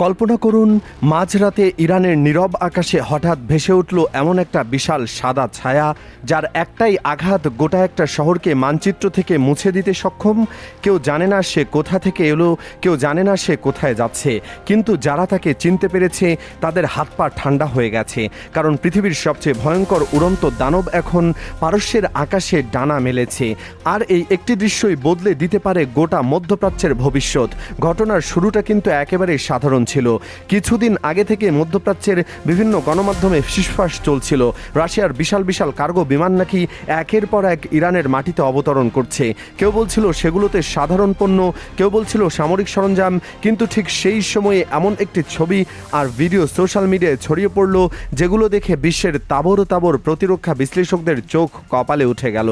কল্পনা করুন, মাঝরাতে ইরানের নীরব আকাশে হঠাৎ ভেসে উঠল এমন একটা বিশাল সাদা ছায়া, যার একটাই আঘাত গোটা একটা শহরকে মানচিত্র থেকে মুছে দিতে সক্ষম। কেউ জানে না সে কোথা থেকে এলো, কেউ জানে না সে কোথায় যাচ্ছে, কিন্তু যারা তাকে চিনতে পেরেছে তাদের হাত পা ঠান্ডা হয়ে গেছে। কারণ পৃথিবীর সবচেয়ে ভয়ঙ্কর উড়ন্ত দানব এখন পারস্যের আকাশে ডানা মেলেছে। আর এই একটি দৃশ্যই বদলে দিতে পারে গোটা মধ্যপ্রাচ্যের ভবিষ্যৎ। ঘটনার শুরুটা কিন্তু একেবারে সাধারণ ছিল। কিছুদিন আগে থেকে মধ্যপ্রাচ্যের বিভিন্ন গণমাধ্যমে ফিসফাস চলছিল রাশিয়ার বিশাল বিশাল কার্গো বিমান নাকি একের পর এক ইরানের মাটিতে অবতরণ করছে। কেউ বলছিল সেগুলোতে সাধারণ পণ্য, কেউ বলছিল সামরিক সরঞ্জাম। কিন্তু ঠিক সেই সময়ে এমন একটি ছবি আর ভিডিও সোশ্যাল মিডিয়ায় ছড়িয়ে পড়ল, যেগুলো দেখে বিশ্বের তাবর তাবর প্রতিরক্ষা বিশ্লেষকদের চোখ কপালে উঠে গেল।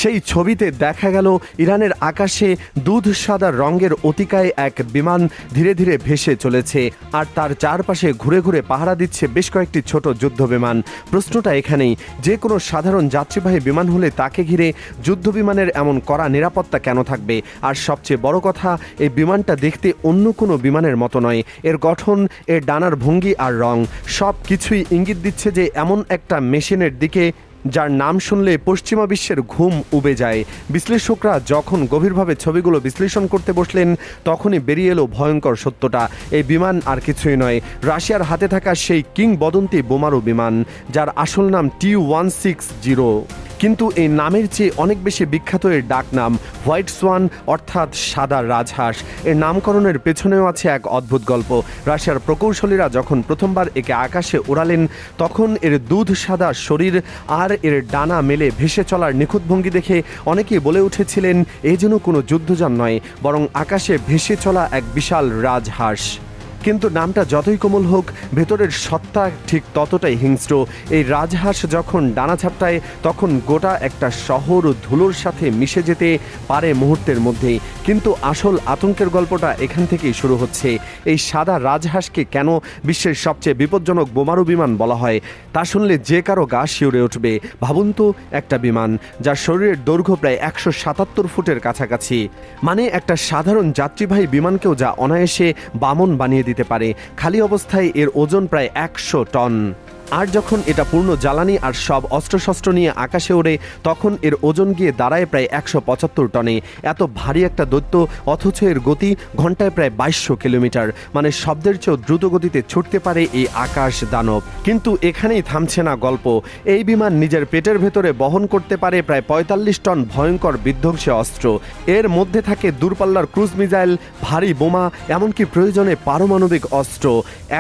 সেই ছবিতে দেখা গেল ইরানের আকাশে দুধ সাদা রঙের অতিকায় এক বিমান ধীরে ধীরে ভেসে চলেছে, আর তার চারপাশে ঘুরে ঘুরে পাহারা দিচ্ছে বেশ কয়েকটি ছোট যুদ্ধ বিমান। প্রশ্নটা এখানেই, যে কোনো সাধারণ যাত্রীবাহী বিমান হলে তাকে ঘিরে যুদ্ধ বিমানের এমন কড়া নিরাপত্তা কেন থাকবে? আর সবচেয়ে বড় কথা, এই বিমানটা দেখতে অন্য কোনো বিমানের মতো নয়। এর গঠন, এর ডানার ভঙ্গি আর রং সব কিছুই ইঙ্গিত দিচ্ছে যে এমন একটা মেশিনের দিকে যার নাম শুনলে পশ্চিমা বিশ্বের ঘুম উবে যায়। বিশ্লেষকরা যখন গভীরভাবে ছবিগুলো বিশ্লেষণ করতে বসলেন, তখনই বেরিয়ে এলো ভয়ঙ্কর সত্যটা। এই বিমান আর কিছুই নয়, রাশিয়ার হাতে থাকা সেই কিংবদন্তি বোমারু বিমান, যার আসল নাম Tu-160। কিন্তু এই নামের চেয়ে অনেক বেশি বিখ্যাত এর ডাক নাম হোয়াইট সোয়ান, অর্থাৎ সাদা রাজহাঁস। এর নামকরণের পেছনেও আছে এক অদ্ভুত গল্প। রাশিয়ার প্রকৌশলীরা যখন প্রথমযান একে আকাশে ওড়ালেন, তখন এর দুধ সাদা শরীর আর এর ডানা মেলে ভেসে চলার নিখুঁত ভঙ্গি দেখে অনেকেই বলে উঠেছিলেন এ যেন কোনো যুদ্ধযান নয়, বরং আকাশে ভেসে চলা এক বিশাল রাজহাঁস। কিন্তু নামটা যতই কোমল হোক, ভেতরের সত্তা ঠিক ততটাই হিংস্র। এই রাজহাঁস যখন ডানা ঝাপটায়, তখন গোটা একটা শহর ধুলোর সাথে মিশে যেতে পারে মুহূর্তের মধ্যেই। কিন্তু আসল আতঙ্কের গল্পটা এখান থেকেই শুরু হচ্ছে। এই সাদা রাজহাঁসকে কেন বিশ্বের সবচেয়ে বিপজ্জনক বোমারু বিমান বলা হয়, তা শুনলে যে কারো গা শিউরে উঠবে। ভাবুন তো, একটা বিমান যার শরীরের দৈর্ঘ্য প্রায় 177 ফুটের কাছাকাছি, মানে একটা সাধারণ যাত্রীবাহী বিমানকেও যা অনায়াসে বামন বানিয়ে দিতে পারে। খালি অবস্থায় এর ওজন প্রায় 100 টন। আর যখন এটা পূর্ণ জ্বালানি আর সব অস্ত্রশস্ত্র নিয়ে আকাশে ওড়ে, তখন এর ওজন গিয়ে দাঁড়ায় প্রায় 175 টনে। এত ভারী একটা দৈত্য, অথচ এর গতি ঘন্টায় প্রায় 2200 কিলোমিটার, মানে শব্দের চেয়েও দ্রুত গতিতে ছুটতে পারে এই আকাশ দানব। কিন্তু এখানেই থামছে না গল্প। এই বিমান নিজের পেটের ভেতরে বহন করতে পারে প্রায় 45 টন ভয়ঙ্কর বিধ্বংসী অস্ত্র। এর মধ্যে থাকে দূরপাল্লার ক্রুজ মিসাইল, ভারী বোমা, এমনকি প্রয়োজনে পারমাণবিক অস্ত্র।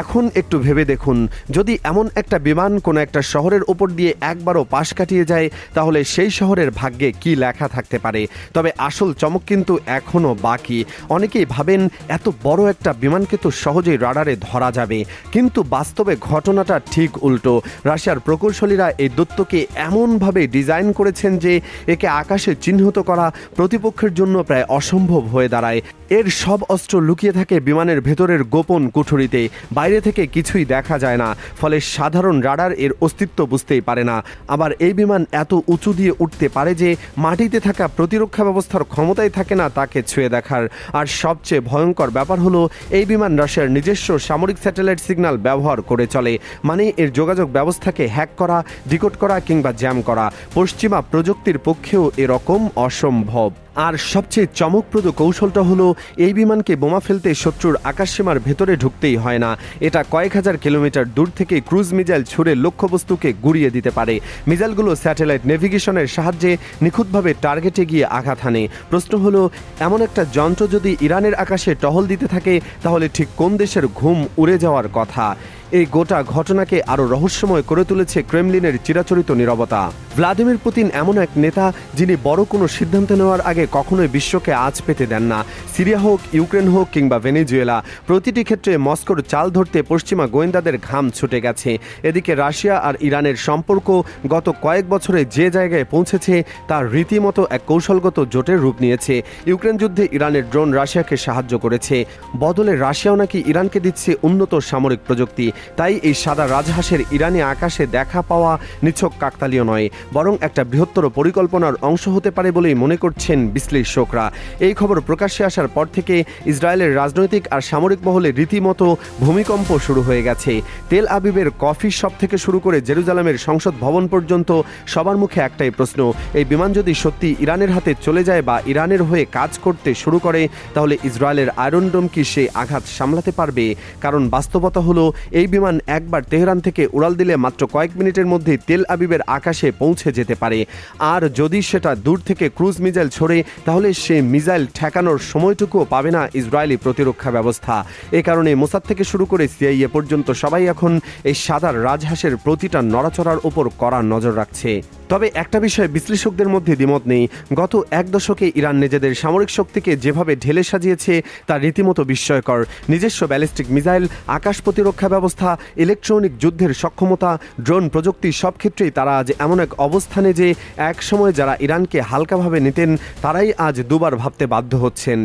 এখন একটু ভেবে দেখুন, যদি এমন একটা বিমান কোনো একটা শহরের ওপর দিয়ে একবারও পাশ কাটিয়ে যায়, তাহলে সেই শহরের ভাগ্যে কি লেখা থাকতে পারে? তবে আসল চমক কিন্তু এখনও বাকি। অনেকেই ভাবেন এত বড় একটা বিমানকে তো সহজেই রাডারে ধরা যাবে, কিন্তু বাস্তবে ঘটনাটা ঠিক উল্টো। রাশিয়ার প্রকৌশলীরা এই দৈত্যকে এমনভাবে ডিজাইন করেছেন যে একে আকাশে চিহ্নিত করা প্রতিপক্ষের জন্য প্রায় অসম্ভব হয়ে দাঁড়ায়। এর সব অস্ত্র লুকিয়ে থাকে বিমানের ভেতরের গোপন কুঠুরিতে, বাইরে থেকে কিছুই দেখা যায় না, ফলে সাধারণ রাডার এর অস্তিত্ব বুঝতেই পারে না। আবার এই বিমান এত উঁচু দিয়ে উঠতে পারে যে মাটিতে থাকা প্রতিরক্ষা ব্যবস্থার ক্ষমতাই থাকে না তাকে ছুঁয়ে দেখার। আর সবচেয়ে ভয়ঙ্কর ব্যাপার হলো, এই বিমান রাশিয়ার নিজস্ব সামরিক স্যাটেলাইট সিগন্যাল ব্যবহার করে চলে, মানে এর যোগাযোগ ব্যবস্থাকে হ্যাক করা, ডিকোড করা কিংবা জ্যাম করা পশ্চিমা প্রযুক্তির পক্ষেও এরকম অসম্ভব। আর সবচেয়ে চমকপ্রদ কৌশলটা হলো, এই বিমানকে বোমা ফেলতে শত্রুর আকাশসীমার ভেতরে ঢুকতেই হয় না। এটা কয়েক হাজার কিলোমিটার দূর থেকে ক্রুজ মিসাইল ছুড়ে লক্ষ্যবস্তুকে গুড়িয়ে দিতে পারে। মিসাইলগুলো স্যাটেলাইট নেভিগেশনের সাহায্যে নিখুঁতভাবে টার্গেটে গিয়ে আঘাত হানে। প্রশ্ন হলো, এমন একটা যন্ত্র যদি ইরানের আকাশে টহল দিতে থাকে, তাহলে ঠিক কোন দেশের ঘুম উড়ে যাওয়ার কথা? এই গোটা ঘটনাকে আরও রহস্যময় করে তুলেছে ক্রেমলিনের চিরাচরিত নীরবতা। ভ্লাদিমির পুতিন এমন এক নেতা যিনি বড় কোনো সিদ্ধান্ত নেওয়ার আগে কখনোই বিশ্বকে আঁচ পেতে দেন না। সিরিয়া হোক, ইউক্রেন হোক কিংবা ভেনেজুয়েলা, প্রতিটি ক্ষেত্রে মস্কোর চাল ধরতে পশ্চিমা গোয়েন্দাদের ঘাম ছুটে গেছে। এদিকে রাশিয়া আর ইরানের সম্পর্ক গত কয়েক বছরে যে জায়গায় পৌঁছেছে, তার রীতিমতো এক কৌশলগত জোটের রূপ নিয়েছে। ইউক্রেন যুদ্ধে ইরানের ড্রোন রাশিয়াকে সাহায্য করেছে, বদলে রাশিয়াও নাকি ইরানকে দিচ্ছে উন্নত সামরিক প্রযুক্তি। তাই এই সাদা রাজহাঁসের ইরানি আকাশে দেখা পাওয়া নিছক কাকতালীয় নয়, বরং একটা বৃহত্তর পরিকল্পনার অংশ হতে পারে বলেই মনে করছেন বিশ্লেষকরা। এই খবর প্রকাশ্যে আসার পর থেকে ইসরায়েলের রাজনৈতিক আর সামরিক মহলে রীতিমতো ভূমিকম্প শুরু হয়ে গেছে। তেল আবিবের কফি শপ থেকে শুরু করে জেরুজালেমের সংসদ ভবন পর্যন্ত সবার মুখে একটাই প্রশ্ন, এই বিমান যদি সত্যি ইরানের হাতে চলে যায় বা ইরানের হয়ে কাজ করতে শুরু করে, তাহলে ইসরায়েলের আয়রন ডোম কি সে আঘাত সামলাতে পারবে? কারণ বাস্তবতা হলো, এই বিমান একবার তেহরান থেকে উড়াল দিলে মাত্র কয়েক মিনিটের মধ্যে তেল আবিবের আকাশে পৌঁছে যেতে পারে। আর যদি সেটা দূর থেকে ক্রুজ মিসাইল ছোড়ে, তাহলে সে মিসাইল ঠেকানোর সময়টুকুও পাবে না ইসরায়েলি প্রতিরক্ষা ব্যবস্থা। এ কারণে মোসাদ থেকে শুরু করে সিআইএ পর্যন্ত সবাই এখন এই সাদা রাজহাঁসের প্রতিটা নড়াচড়ার উপর কড়া নজর রাখছে। তবে একটা বিষয়ে বিশ্লেষকদের মধ্যে দ্বিমত নেই, গত এক দশকে ইরান নিজেদের সামরিক শক্তিকে যেভাবে ঢেলে সাজিয়েছে তা রীতিমতো বিস্ময়কর। নিজস্ব ব্যালিস্টিক মিসাইল, আকাশ প্রতিরক্ষা ব্যবস্থা, ইলেকট্রনিক যুদ্ধের সক্ষমতা, ড্রোন প্রযুক্তি, সব ক্ষেত্রেই তারা আজ এমন এক অবস্থানে যে এক সময় যারা ইরানকে হালকাভাবে নিতেন তারাই আজ দুবার ভাবতে বাধ্য হচ্ছেন।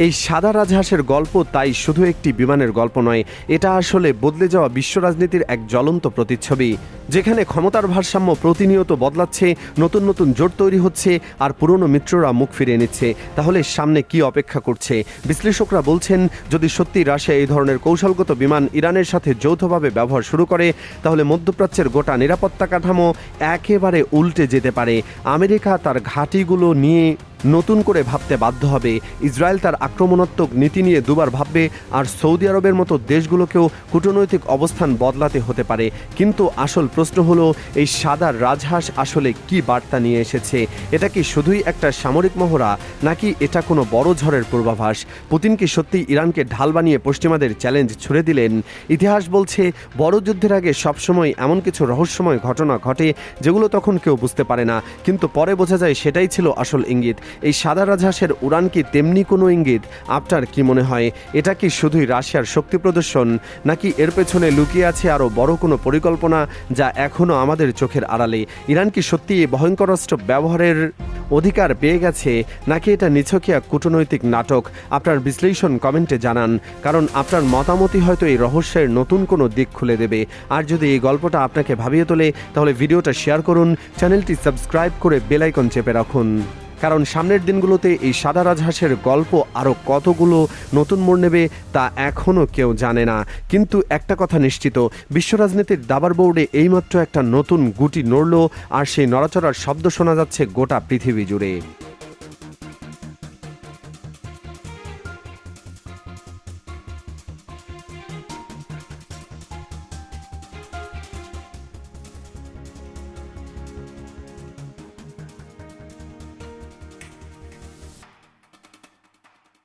এই সাদা রাজহাঁসের গল্প তাই শুধু একটি বিমানের গল্প নয়, এটা আসলে বদলে যাওয়া বিশ্ব রাজনীতির এক জ্বলন্ত প্রতিচ্ছবি, যেখানে ক্ষমতার ভারসাম্য প্রতিনিয়ত বদলাচ্ছে, নতুন নতুন জোট তৈরি হচ্ছে আর পুরনো মিত্ররা মুখ ফিরিয়ে নিচ্ছে। তাহলে সামনে কি অপেক্ষা করছে? বিশ্লেষকরা বলছেন, যদি সত্যি রাশিয়া এই ধরনের কৌশলগত বিমান ইরানের সাথে যৌথভাবে ব্যবহার শুরু করে, তাহলে মধ্যপ্রাচ্যের গোটা নিরাপত্তা কাঠামো একেবারে উল্টে যেতে পারে। আমেরিকা তার ঘাঁটিগুলো নিয়ে নতুন করে ভাবতে বাধ্য হবে, ইসরায়েল তার আক্রমণাত্মক নীতি নিয়ে দুবার ভাববে, আর সৌদি আরবের মতো দেশগুলোকেও কূটনৈতিক অবস্থান বদলাতে হতে পারে। কিন্তু আসল প্রশ্ন হলো, এই সাদা রাজহাঁস আসলে কি বার্তা নিয়ে এসেছে? এটা কি শুধুই একটা সামরিক মহড়া, নাকি এটা কোনো বড় ঝড়ের পূর্বাভাস? পুতিন কি সত্যি ইরানকে ঢাল বানিয়ে পশ্চিমাদের চ্যালেঞ্জ ছুড়ে দিলেন? ইতিহাস বলছে, বড় যুদ্ধের আগে সবসময় এমন কিছু রহস্যময় ঘটনা ঘটে যেগুলো তখন কেউ বুঝতে পারে না, কিন্তু পরে বোঝা যায় সেটাই ছিল আসল ইঙ্গিত। এই সাদা রাজহাঁসের উড়ান কি তেমনি কোনো ইঙ্গিত? আপনার কি মনে হয়, এটা কি শুধুই রাশিয়ার শক্তি প্রদর্শন, নাকি এর পেছনে লুকিয়ে আছে আরও বড় কোনো পরিকল্পনা যা এখনও আমাদের চোখের আড়ালে? ইরান কি সত্যি এই ভয়ঙ্কর অস্ত্র ব্যবহারের অধিকার পেয়ে গেছে, নাকি এটা নিছকিয়া কূটনৈতিক নাটক? আপনার বিশ্লেষণ কমেন্টে জানান, কারণ আপনার মতামতই হয়তো এই রহস্যের নতুন কোনো দিক খুলে দেবে। আর যদি এই গল্পটা আপনাকে ভাবিয়ে তোলে, তাহলে ভিডিওটা শেয়ার করুন, চ্যানেলটি সাবস্ক্রাইব করে বেল আইকন চেপে রাখুন, কারণ সামনের দিনগুলোতে এই সাদা রাজহাঁসের গল্প আরও কতগুলো নতুন মোড় নেবে তা এখনও কেউ জানে না। কিন্তু একটা কথা নিশ্চিত, বিশ্ব রাজনীতির দাবার বোর্ডে এইমাত্র একটা নতুন গুটি নড়ল, আর সেই নড়াচড়ার শব্দ শোনা যাচ্ছে গোটা পৃথিবী জুড়ে।